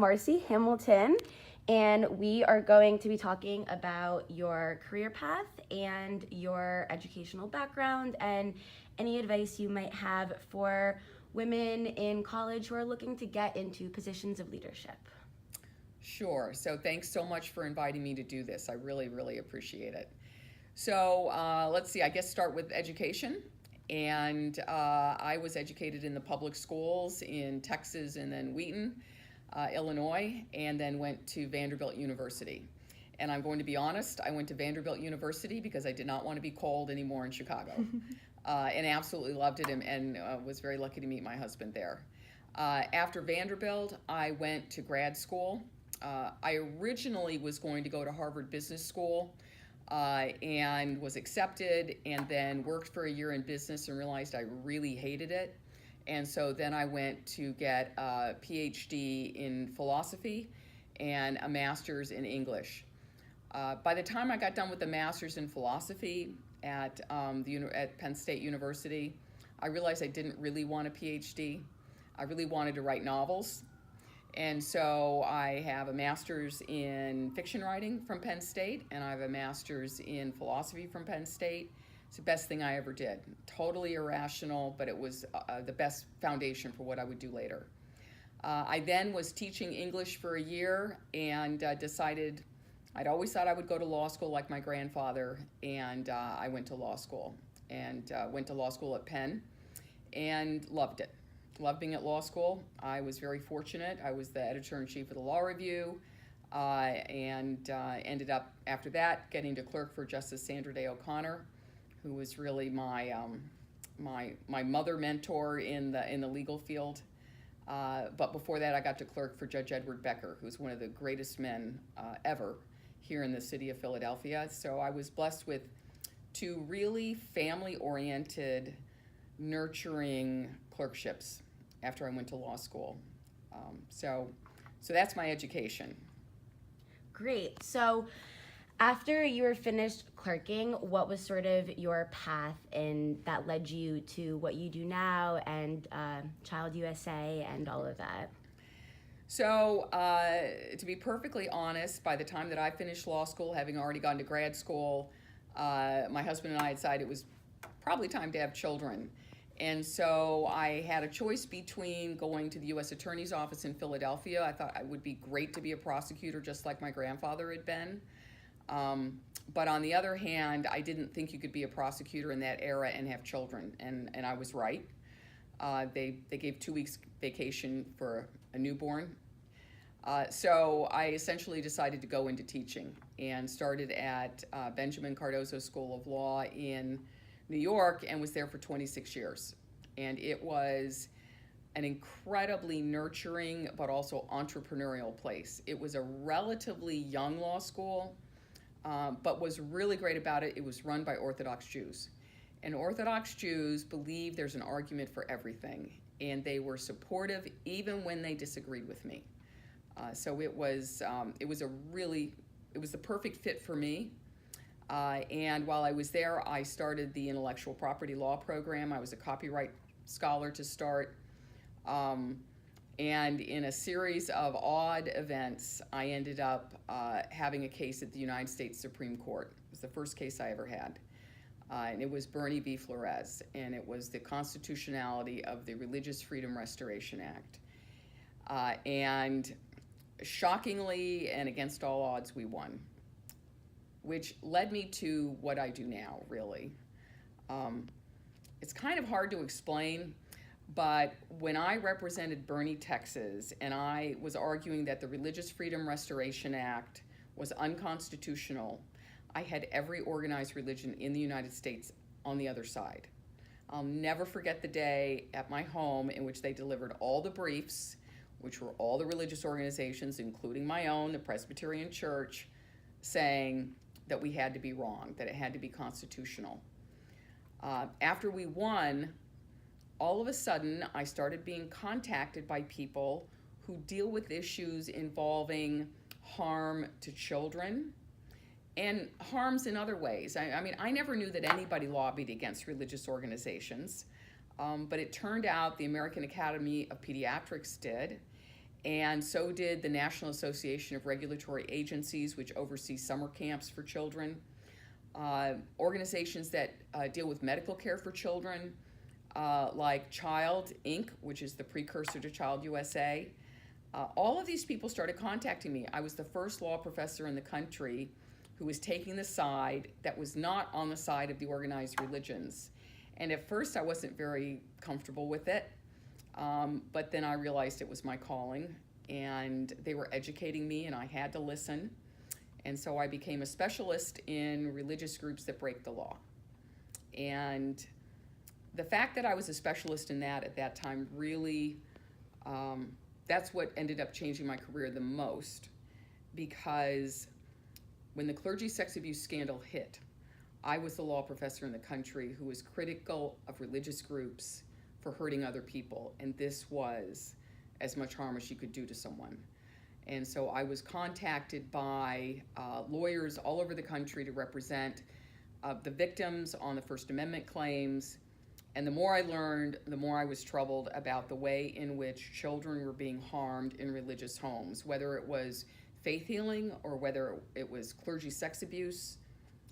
Marci Hamilton, and we are going to be talking about your career path and your educational background and any advice you might have for women in college who are looking to get into positions of leadership. Sure. So thanks so much for inviting me to do this. I really, really appreciate it. So let's see, I guess start with education. And I was educated in the public schools in Texas and then Wheaton, Illinois, and then went to Vanderbilt University. And I'm going to be honest, I went to Vanderbilt University because I did not want to be cold anymore in Chicago. And absolutely loved it and was very lucky to meet my husband there. After Vanderbilt, I went to grad school. I originally was going to go to Harvard Business School and was accepted, and then worked for a year in business and realized I really hated it. And so then I went to get a PhD in philosophy and a master's in English. By the time I got done with the master's in philosophy at Penn State University, I realized I didn't really want a PhD. I really wanted to write novels. And so I have a master's in fiction writing from Penn State, and I have a master's in philosophy from Penn State. It's the best thing I ever did. Totally irrational, but it was the best foundation for what I would do later. I then was teaching English for a year and decided I'd always thought I would go to law school like my grandfather, and I went to law school and went to law school at Penn and loved it. Loved being at law school. I was very fortunate. I was the editor-in-chief of the Law Review and ended up, after that, getting to clerk for Justice Sandra Day O'Connor, who was really my mother mentor in the legal field. But before that, I got to clerk for Judge Edward Becker, who's one of the greatest men ever here in the city of Philadelphia. So I was blessed with two really family-oriented, nurturing clerkships after I went to law school. So that's my education. Great. So after you were finished clerking, what was sort of your path that led you to what you do now and Child USA and all of that? So to be perfectly honest, by the time that I finished law school, having already gone to grad school, my husband and I decided it was probably time to have children. And so I had a choice between going to the U.S. Attorney's Office in Philadelphia. I thought it would be great to be a prosecutor just like my grandfather had been. But on the other hand, I didn't think you could be a prosecutor in that era and have children, and I was right. They gave 2 weeks vacation for a newborn. So I essentially decided to go into teaching and started at Benjamin Cardozo School of Law in New York and was there for 26 years. And it was an incredibly nurturing but also entrepreneurial place. It was a relatively young law school, but was really great about it. It was run by Orthodox Jews. And Orthodox Jews believe there's an argument for everything, and they were supportive even when they disagreed with me. So it was the perfect fit for me. And while I was there, I started the intellectual property law program. I was a copyright scholar to start. And in a series of odd events, I ended up having a case at the United States Supreme Court. It was the first case I ever had. And it was Bernie v. Flores, and it was the constitutionality of the Religious Freedom Restoration Act. And shockingly and against all odds, we won, which led me to what I do now, really. It's kind of hard to explain, but when I represented Bernie, Texas, and I was arguing that the Religious Freedom Restoration Act was unconstitutional, I had every organized religion in the United States on the other side. I'll never forget the day at my home in which they delivered all the briefs, which were all the religious organizations, including my own, the Presbyterian Church, saying that we had to be wrong, that it had to be constitutional. After we won, all of a sudden, I started being contacted by people who deal with issues involving harm to children and harms in other ways. I mean, I never knew that anybody lobbied against religious organizations, but it turned out the American Academy of Pediatrics did, And so did the National Association of Regulatory Agencies, which oversees summer camps for children. Organizations that deal with medical care for children, like Child Inc., which is the precursor to Child USA. All of these people started contacting me. I was the first law professor in the country who was taking the side that was not on the side of the organized religions. And at first I wasn't very comfortable with it, but then I realized it was my calling, and they were educating me and I had to listen. And so I became a specialist in religious groups that break the law. And the fact that I was a specialist in that at that time really, that's what ended up changing my career the most, because when the clergy sex abuse scandal hit, I was the law professor in the country who was critical of religious groups for hurting other people, and this was as much harm as you could do to someone. And so I was contacted by lawyers all over the country to represent the victims on the First Amendment claims. And the more I learned, the more I was troubled about the way in which children were being harmed in religious homes, whether it was faith healing or whether it was clergy sex abuse.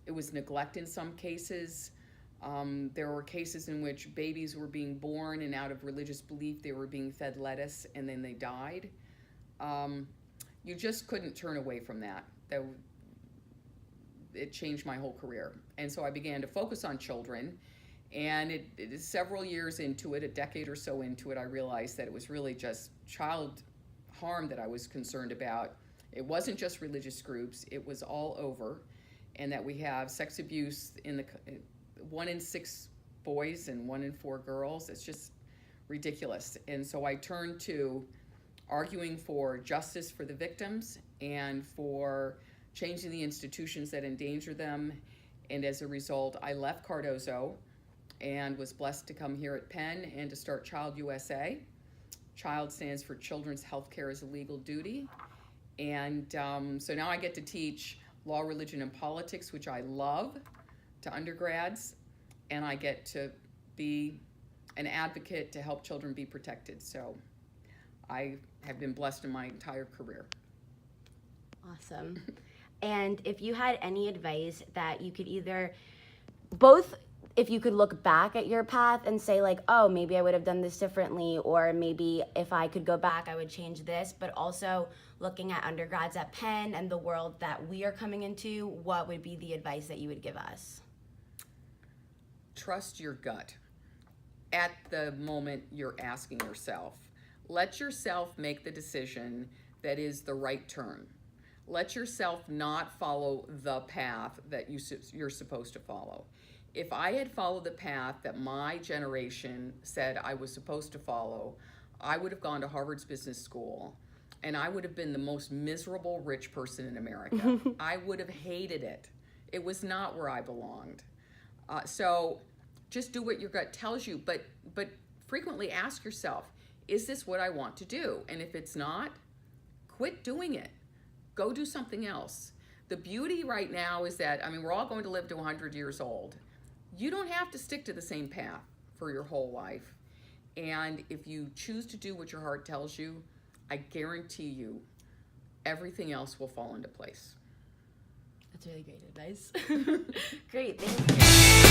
It was neglect in some cases. There were cases in which babies were being born and out of religious belief they were being fed lettuce and then they died. You just couldn't turn away from that. It changed my whole career. And so I began to focus on children, and it is several years into it, a decade or so into it, I realized that it was really just child harm that I was concerned about. It wasn't just religious groups, it was all over, and that we have sex abuse in 1 in 6 boys and 1 in 4 girls. It's just ridiculous. And so I turned to arguing for justice for the victims and for changing the institutions that endanger them. And as a result, I left Cardozo and was blessed to come here at Penn and to start Child USA. CHILD stands for Children's Healthcare as a Legal Duty. And so now I get to teach law, religion, and politics, which I love, to undergrads, and I get to be an advocate to help children be protected. So I have been blessed in my entire career. Awesome. And if you had any advice that you could either, both if you could look back at your path and say like, oh, maybe I would have done this differently, or maybe if I could go back, I would change this, but also looking at undergrads at Penn and the world that we are coming into, what would be the advice that you would give us? Trust your gut at the moment you're asking yourself. Let yourself make the decision that is the right turn. Let yourself not follow the path that you're supposed to follow. If I had followed the path that my generation said I was supposed to follow, I would have gone to Harvard's business school, and I would have been the most miserable rich person in America. I would have hated it. It was not where I belonged. So just do what your gut tells you, but frequently ask yourself, is this what I want to do? And if it's not, quit doing it. Go do something else. The beauty right now is that, we're all going to live to 100 years old. You don't have to stick to the same path for your whole life. And if you choose to do what your heart tells you, I guarantee you everything else will fall into place. That's really great advice. Great, thank you.